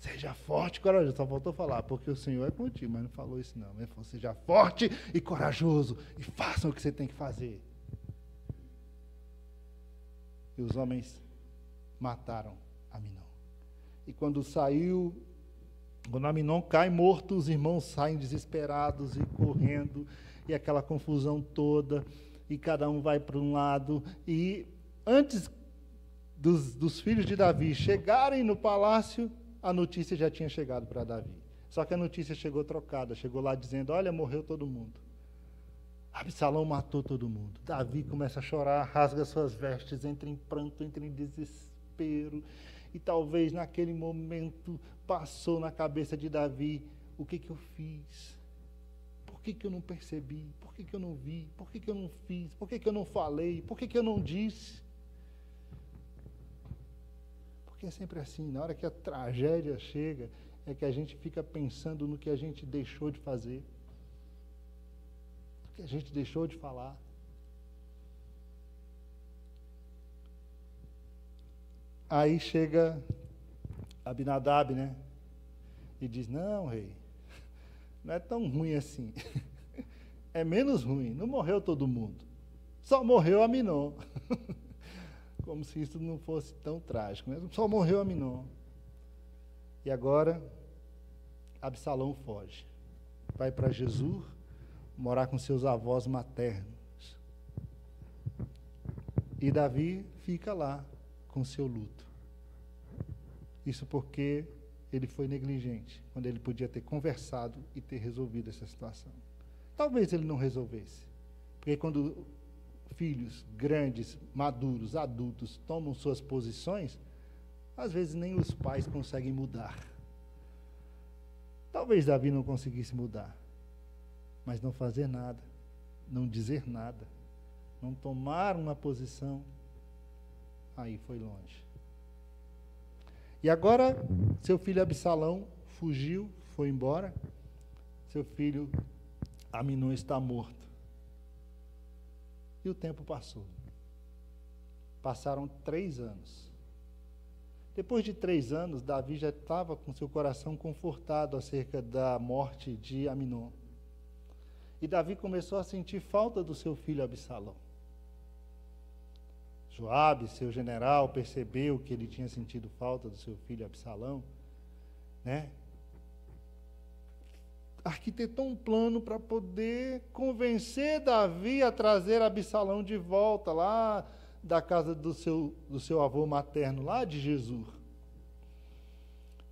Seja forte e corajoso. Só faltou falar, porque o Senhor é contigo, mas não falou isso não. Ele falou: seja forte e corajoso e façam o que você tem que fazer. E os homens mataram Aminon. E quando Aminon cai morto, os irmãos saem desesperados e correndo, e aquela confusão toda, e cada um vai para um lado. E antes dos filhos de Davi chegarem no palácio, a notícia já tinha chegado para Davi. Só que a notícia chegou trocada, chegou lá dizendo: olha, morreu todo mundo. Absalão matou todo mundo. Davi começa a chorar, rasga suas vestes, entra em pranto, entra em desespero. E talvez naquele momento passou na cabeça de Davi: o que eu fiz? Por que eu não percebi? Por que eu não vi? Por que eu não fiz? Por que eu não falei? Por que eu não disse? Porque é sempre assim, na hora que a tragédia chega, é que a gente fica pensando no que a gente deixou de fazer, no que a gente deixou de falar. Aí chega Abinadab, né? E diz, não, rei, não é tão ruim assim. É menos ruim, não morreu todo mundo. Só morreu Aminon. Como se isso não fosse tão trágico, mas só morreu Aminon. E agora, Absalão foge. Vai para Jesur, morar com seus avós maternos. E Davi fica lá com seu luto. Isso porque ele foi negligente, quando ele podia ter conversado e ter resolvido essa situação. Talvez ele não resolvesse, porque quando filhos grandes, maduros, adultos tomam suas posições, às vezes nem os pais conseguem mudar. Talvez Davi não conseguisse mudar, mas não fazer nada, não dizer nada, não tomar uma posição, aí foi longe. E agora, seu filho Absalão fugiu, foi embora, seu filho Aminon está morto. E o tempo passou. Passaram 3 anos. Depois de 3 anos, Davi já estava com seu coração confortado acerca da morte de Aminon. E Davi começou a sentir falta do seu filho Absalão. Joabe, seu general, percebeu que ele tinha sentido falta do seu filho Absalão, né? Arquitetou um plano para poder convencer Davi a trazer Absalão de volta lá da casa do seu avô materno, lá de Jesur,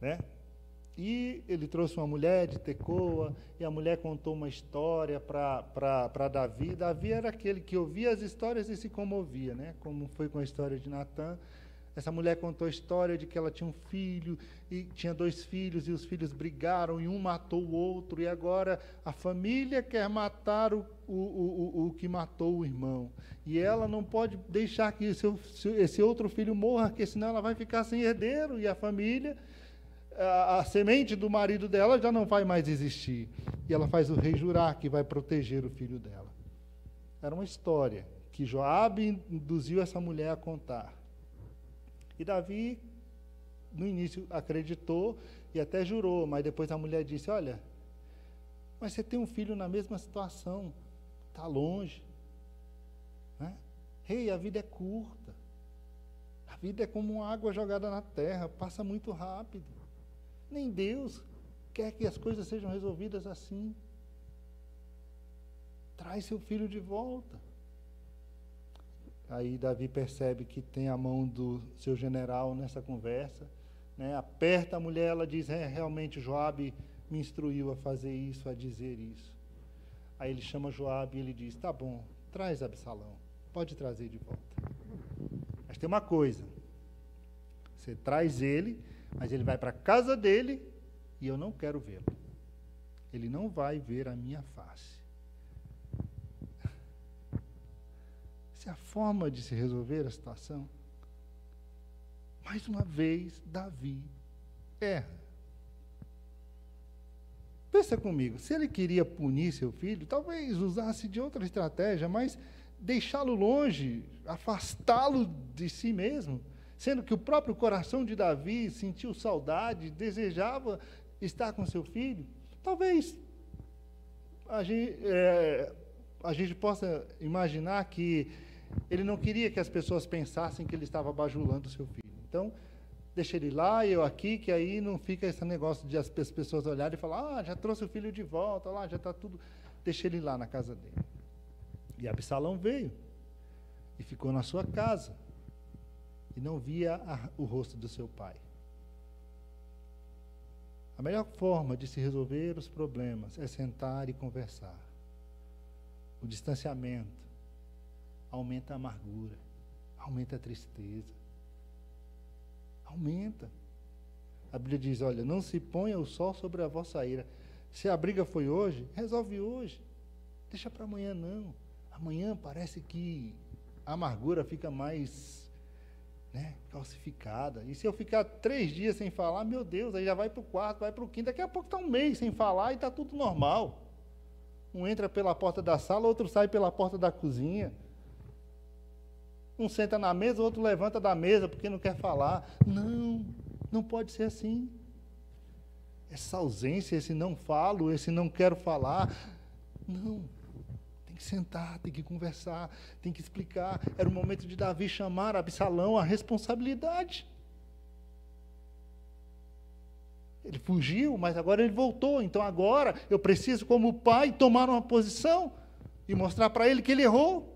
né? E ele trouxe uma mulher de Tecoa, e a mulher contou uma história para Davi. Davi era aquele que ouvia as histórias e se comovia, né? Como foi com a história de Natã. Essa mulher contou a história de que ela tinha um filho, e tinha 2 filhos, e os filhos brigaram, e um matou o outro, e agora a família quer matar o que matou o irmão. E ela não pode deixar que esse outro filho morra, porque senão ela vai ficar sem herdeiro, e a família, a semente do marido dela já não vai mais existir. E ela faz o rei jurar que vai proteger o filho dela. Era uma história que Joabe induziu essa mulher a contar. E Davi, no início, acreditou e até jurou, mas depois a mulher disse, olha, mas você tem um filho na mesma situação, está longe. Né? Rei, a vida é curta. A vida é como uma água jogada na terra, passa muito rápido. Nem Deus quer que as coisas sejam resolvidas assim. Traz seu filho de volta. Aí Davi percebe que tem a mão do seu general nessa conversa, né? Aperta a mulher, ela diz, realmente Joabe me instruiu a fazer isso, a dizer isso. Aí ele chama Joabe e ele diz, tá bom, traz Absalão, pode trazer de volta. Mas tem uma coisa, você traz ele, mas ele vai para a casa dele e eu não quero vê-lo. Ele não vai ver a minha face. Essa é a forma de se resolver a situação. Mais uma vez, Davi erra. Pensa comigo, se ele queria punir seu filho, talvez usasse de outra estratégia, mas deixá-lo longe, afastá-lo de si mesmo, sendo que o próprio coração de Davi sentiu saudade, desejava estar com seu filho. Talvez a gente possa imaginar que ele não queria que as pessoas pensassem que ele estava bajulando o seu filho. Então, deixa ele lá e eu aqui, que aí não fica esse negócio de as pessoas olharem e falar, já trouxe o filho de volta, lá, já está tudo. Deixa ele lá na casa dele. E Absalão veio e ficou na sua casa e não via o rosto do seu pai. A melhor forma de se resolver os problemas é sentar e conversar. O distanciamento aumenta a amargura, aumenta a tristeza, aumenta. A Bíblia diz, olha, não se ponha o sol sobre a vossa ira. Se a briga foi hoje, resolve hoje. Deixa para amanhã não. Amanhã parece que a amargura fica mais, calcificada. E se eu ficar 3 dias sem falar, meu Deus, aí já vai para o 4, vai para o 5, daqui a pouco está 1 mês sem falar e está tudo normal. Um entra pela porta da sala, outro sai pela porta da cozinha. Um senta na mesa, o outro levanta da mesa porque não quer falar. Não, não pode ser assim. Essa ausência, esse não falo, esse não quero falar. Não. Tem que sentar, tem que conversar, tem que explicar. Era o momento de Davi chamar Absalão à responsabilidade. Ele fugiu, mas agora ele voltou. Então agora eu preciso, como pai, tomar uma posição e mostrar para ele que ele errou.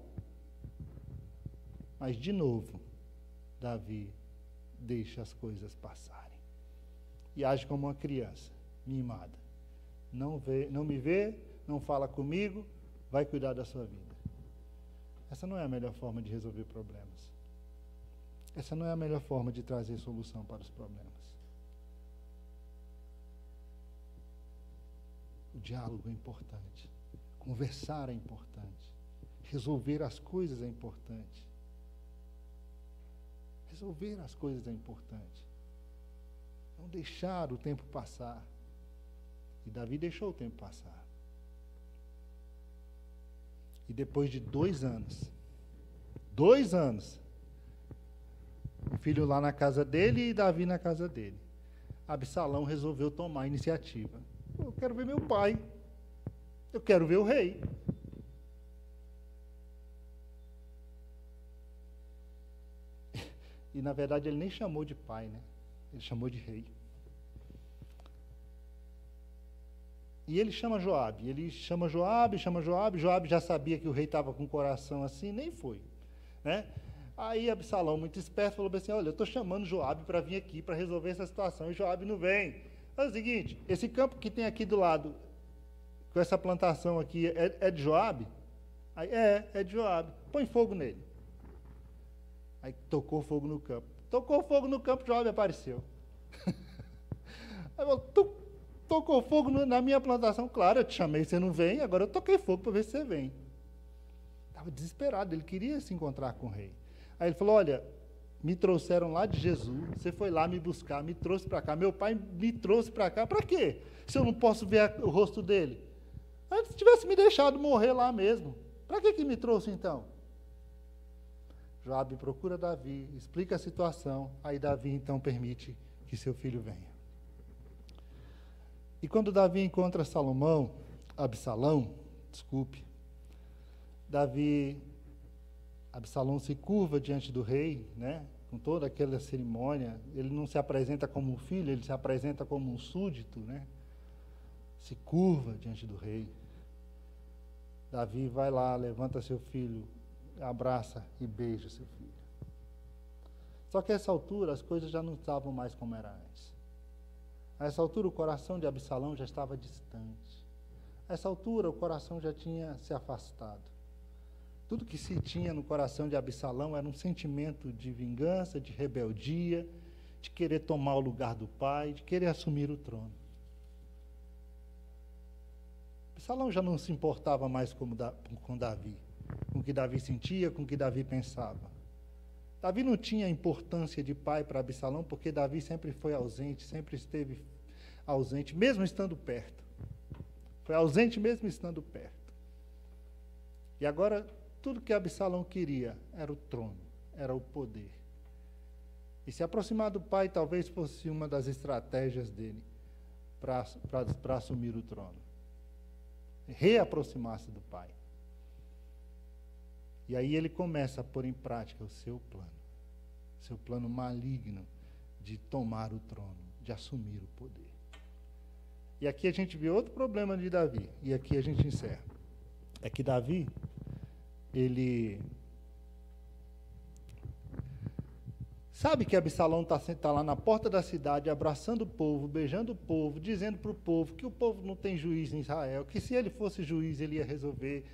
Mas, de novo, Davi deixa as coisas passarem. E age como uma criança, mimada. Não me vê, não fala comigo, vai cuidar da sua vida. Essa não é a melhor forma de resolver problemas. Essa não é a melhor forma de trazer solução para os problemas. O diálogo é importante. Conversar é importante. Resolver as coisas é importante. Resolver as coisas é importante. Não deixar o tempo passar. E Davi deixou o tempo passar. E depois de 2 anos, o filho lá na casa dele e Davi na casa dele, Absalão resolveu tomar a iniciativa. Eu quero ver meu pai. Eu quero ver o rei. E, na verdade, ele nem chamou de pai, né? Ele chamou de rei. E ele chama Joabe. Joabe já sabia que o rei estava com o coração assim, nem foi, né? Aí Absalão, muito esperto, falou assim, olha, eu estou chamando Joabe para vir aqui, para resolver essa situação, e Joabe não vem. É o seguinte, esse campo que tem aqui do lado, com essa plantação aqui, é de Joabe? Aí, é de Joabe. Põe fogo nele. Aí tocou fogo no campo. Joabe apareceu. Aí falou, tu tocou fogo na minha plantação? Claro, eu te chamei, você não vem, agora eu toquei fogo para ver se você vem. Estava desesperado, ele queria se encontrar com o rei. Aí ele falou, olha, me trouxeram lá de Jesus, você foi lá me buscar, me trouxe para cá, meu pai me trouxe para cá, para quê? Se eu não posso ver o rosto dele? Antes tivesse me deixado morrer lá mesmo, para que me trouxe então? Joabe procura Davi, explica a situação, aí Davi então permite que seu filho venha. E quando Davi encontra Absalão, Absalão se curva diante do rei, né, com toda aquela cerimônia. Ele não se apresenta como um filho, ele se apresenta como um súdito, né, se curva diante do rei. Davi vai lá, levanta seu filho, abraça e beija seu filho. Só que a essa altura as coisas já não estavam mais como era antes. A essa altura o coração de Absalão já estava distante. A essa altura o coração já tinha se afastado. Tudo que se tinha no coração de Absalão era um sentimento de vingança, de rebeldia, de querer tomar o lugar do pai, de querer assumir o trono. Absalão já não se importava mais com Davi, com o que Davi sentia, com o que Davi pensava. Davi não tinha importância de pai para Absalão, porque Davi sempre foi ausente, sempre esteve ausente, mesmo estando perto. Foi ausente mesmo estando perto. E agora, tudo que Absalão queria era o trono, era o poder. E se aproximar do pai talvez fosse uma das estratégias dele para assumir o trono. Reaproximar-se do pai. E aí ele começa a pôr em prática o seu plano maligno de tomar o trono, de assumir o poder. E aqui a gente vê outro problema de Davi, e aqui a gente encerra. É que Davi, ele sabe que Absalão está lá na porta da cidade, abraçando o povo, beijando o povo, dizendo para o povo que o povo não tem juiz em Israel, que se ele fosse juiz ele ia resolver.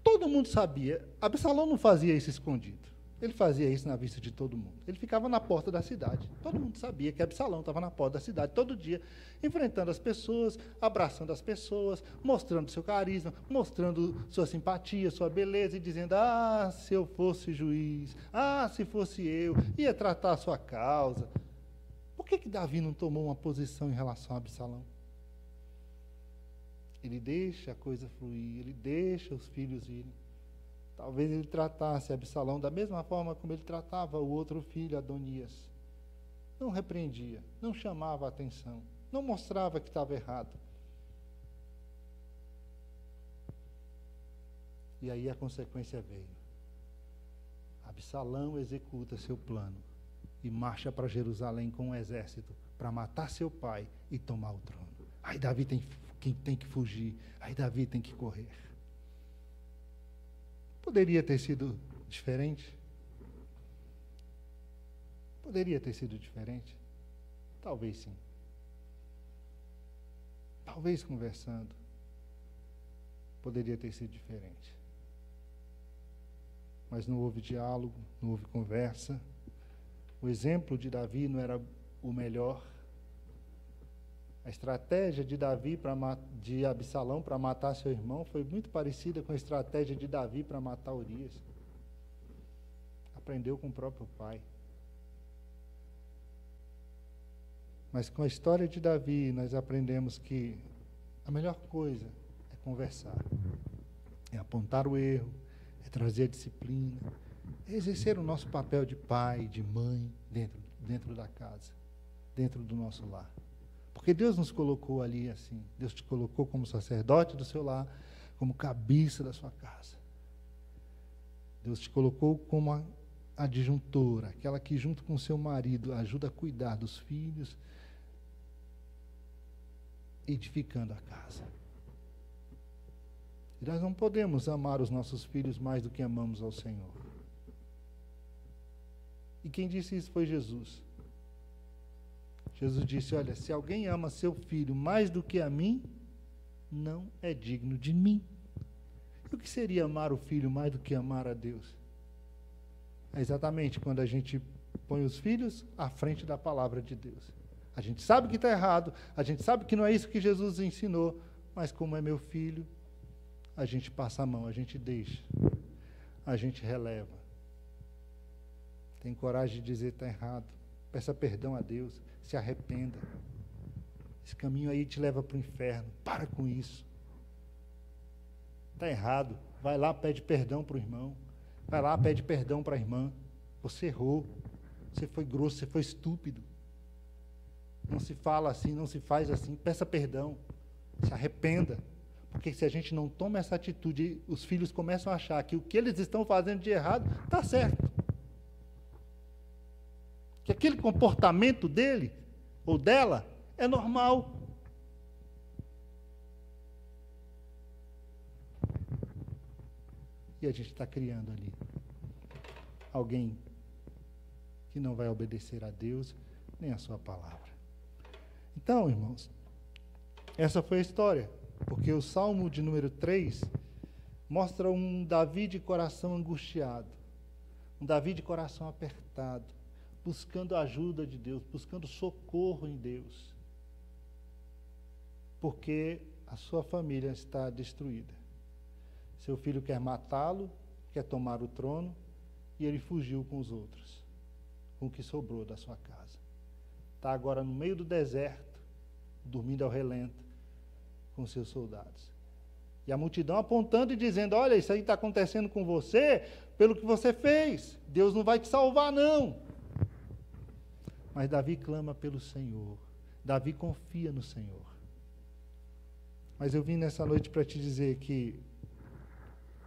Todo mundo sabia. Absalão não fazia isso escondido. Ele fazia isso na vista de todo mundo. Ele ficava na porta da cidade. Todo mundo sabia que Absalão estava na porta da cidade todo dia, enfrentando as pessoas, abraçando as pessoas, mostrando seu carisma, mostrando sua simpatia, sua beleza e dizendo, se eu fosse juiz, se fosse eu, ia tratar a sua causa. Por que Davi não tomou uma posição em relação a Absalão? Ele deixa a coisa fluir, ele deixa os filhos irem. Talvez ele tratasse Absalão da mesma forma como ele tratava o outro filho, Adonias. Não repreendia, não chamava a atenção, não mostrava que estava errado. E aí a consequência veio. Absalão executa seu plano e marcha para Jerusalém com um exército para matar seu pai e tomar o trono. Aí Davi tem que fugir, aí Davi tem que correr. Poderia ter sido diferente? Poderia ter sido diferente? Talvez sim. Talvez conversando, poderia ter sido diferente. Mas não houve diálogo, não houve conversa. O exemplo de Davi não era o melhor. A estratégia de Absalão para matar seu irmão foi muito parecida com a estratégia de Davi para matar Urias. Aprendeu com o próprio pai. Mas com a história de Davi, nós aprendemos que a melhor coisa é conversar, é apontar o erro, é trazer a disciplina, é exercer o nosso papel de pai, de mãe, dentro da casa, dentro do nosso lar. Porque Deus nos colocou ali assim. Deus te colocou como sacerdote do seu lar, como cabeça da sua casa. Deus te colocou como a adjuntora, aquela que junto com o seu marido ajuda a cuidar dos filhos, edificando a casa. E nós não podemos amar os nossos filhos mais do que amamos ao Senhor. E quem disse isso foi Jesus. Jesus disse, olha, se alguém ama seu filho mais do que a mim, não é digno de mim. E o que seria amar o filho mais do que amar a Deus? É exatamente quando a gente põe os filhos à frente da palavra de Deus. A gente sabe que está errado, a gente sabe que não é isso que Jesus ensinou, mas como é meu filho, a gente passa a mão, a gente deixa, a gente releva. Tem coragem de dizer que está errado, peça perdão a Deus, se arrependa. Esse caminho aí te leva para o inferno, para com isso. Está errado, vai lá, pede perdão para o irmão, vai lá, pede perdão para a irmã. Você errou, você foi grosso, você foi estúpido. Não se fala assim, não se faz assim, peça perdão, se arrependa. Porque se a gente não toma essa atitude, os filhos começam a achar que o que eles estão fazendo de errado está certo. Que aquele comportamento dele ou dela é normal. E a gente está criando ali alguém que não vai obedecer a Deus nem a sua palavra. Então, irmãos, essa foi a história, porque o Salmo de número 3 mostra um Davi de coração angustiado, um Davi de coração apertado, buscando a ajuda de Deus, buscando socorro em Deus, porque a sua família está destruída. Seu filho quer matá-lo, quer tomar o trono, e ele fugiu com os outros, com o que sobrou da sua casa. Está agora no meio do deserto, dormindo ao relento, com seus soldados. E a multidão apontando e dizendo, olha, isso aí está acontecendo com você, pelo que você fez. Deus não vai te salvar, não. Mas Davi clama pelo Senhor. Davi confia no Senhor. Mas eu vim nessa noite para te dizer que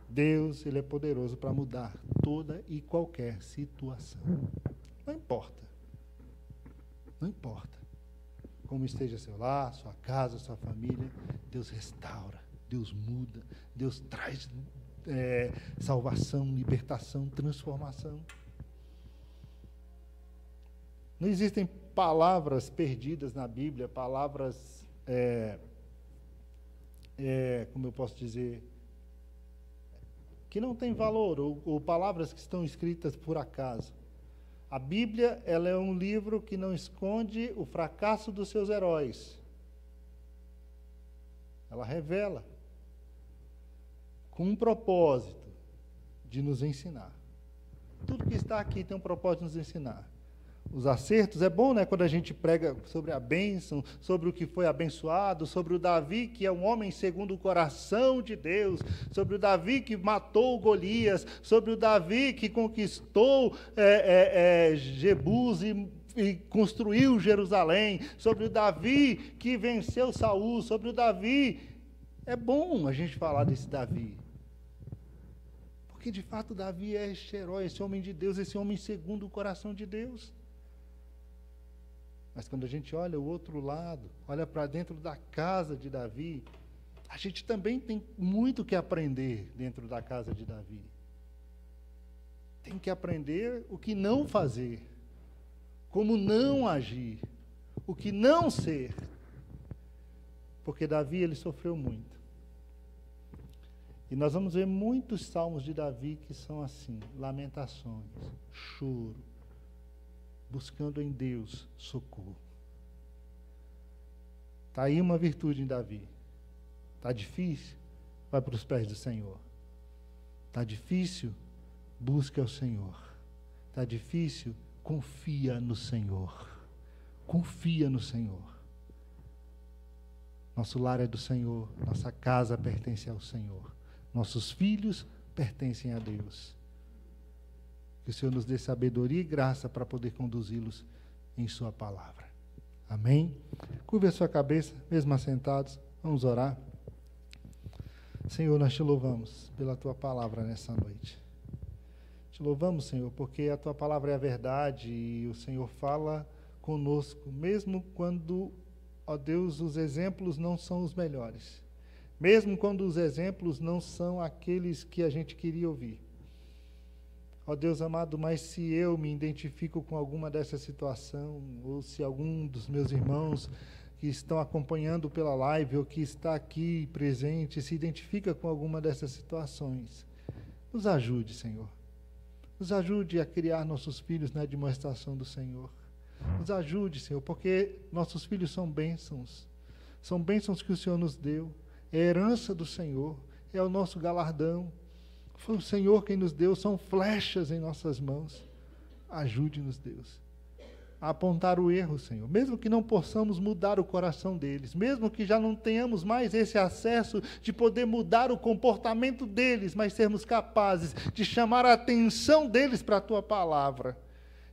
Deus, Ele é poderoso para mudar toda e qualquer situação. Não importa. Não importa como esteja seu lar, sua casa, sua família, Deus restaura, Deus muda, Deus traz salvação, libertação, transformação. Não existem palavras perdidas na Bíblia, palavras, como eu posso dizer, que não têm valor, ou palavras que estão escritas por acaso. A Bíblia, ela é um livro que não esconde o fracasso dos seus heróis. Ela revela com um propósito de nos ensinar. Tudo que está aqui tem um propósito de nos ensinar. os acertos. É bom, né, quando a gente prega sobre a bênção, sobre o que foi abençoado, sobre o Davi, que é um homem segundo o coração de Deus, sobre o Davi que matou Golias, sobre o Davi que conquistou Jebus e construiu Jerusalém, sobre o Davi que venceu Saul, sobre o Davi. É bom a gente falar desse Davi, porque de fato Davi é este herói, esse homem de Deus, esse homem segundo o coração de Deus. Mas quando a gente olha o outro lado, olha para dentro da casa de Davi, a gente também tem muito que aprender dentro da casa de Davi. Tem que aprender o que não fazer, como não agir, o que não ser. Porque Davi, ele sofreu muito. E nós vamos ver muitos salmos de Davi que são assim, lamentações, choro, buscando em Deus socorro. Está aí uma virtude em Davi. Está difícil? Vai para os pés do Senhor. Está difícil? Busca o Senhor. Está difícil? Confia no Senhor. Confia no Senhor. Nosso lar é do Senhor, nossa casa pertence ao Senhor. Nossos filhos pertencem a Deus. Que o Senhor nos dê sabedoria e graça para poder conduzi-los em sua palavra. Amém? Curve a sua cabeça, mesmo assentados, vamos orar. Senhor, nós te louvamos pela tua palavra nessa noite. Te louvamos, Senhor, porque a tua palavra é a verdade e o Senhor fala conosco, mesmo quando, ó Deus, os exemplos não são os melhores. Mesmo quando os exemplos não são aqueles que a gente queria ouvir. Ó Deus amado, mas se eu me identifico com alguma dessa situação, ou se algum dos meus irmãos que estão acompanhando pela live, ou que está aqui presente, se identifica com alguma dessas situações, nos ajude, Senhor. Nos ajude a criar nossos filhos na demonstração do Senhor. Nos ajude, Senhor, porque nossos filhos são bênçãos. São bênçãos que o Senhor nos deu. É a herança do Senhor, é o nosso galardão. Foi o Senhor quem nos deu, são flechas em nossas mãos. Ajude-nos, Deus, a apontar o erro, Senhor. Mesmo que não possamos mudar o coração deles, mesmo que já não tenhamos mais esse acesso de poder mudar o comportamento deles, mas sermos capazes de chamar a atenção deles para a Tua palavra,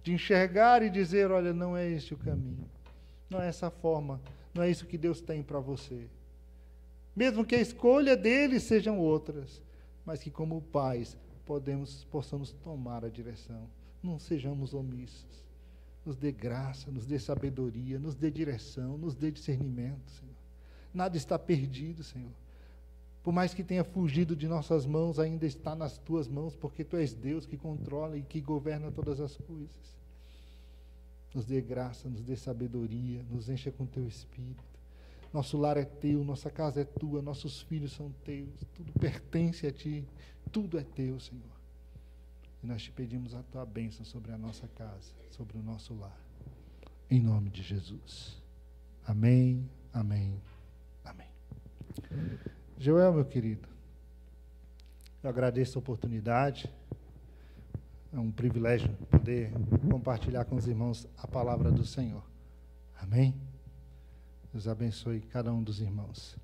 de enxergar e dizer, olha, não é este o caminho, não é essa forma, não é isso que Deus tem para você. Mesmo que a escolha deles sejam outras, mas que como pais possamos tomar a direção. Não sejamos omissos. Nos dê graça, nos dê sabedoria, nos dê direção, nos dê discernimento, Senhor. Nada está perdido, Senhor. Por mais que tenha fugido de nossas mãos, ainda está nas Tuas mãos, porque Tu és Deus que controla e que governa todas as coisas. Nos dê graça, nos dê sabedoria, nos encha com Teu Espírito. Nosso lar é Teu, nossa casa é Tua, nossos filhos são Teus, tudo pertence a Ti, tudo é Teu, Senhor. E nós Te pedimos a Tua bênção sobre a nossa casa, sobre o nosso lar. Em nome de Jesus. Amém, amém, amém. Joel, meu querido, eu agradeço a oportunidade. É um privilégio poder compartilhar com os irmãos a palavra do Senhor. Amém? Deus abençoe cada um dos irmãos.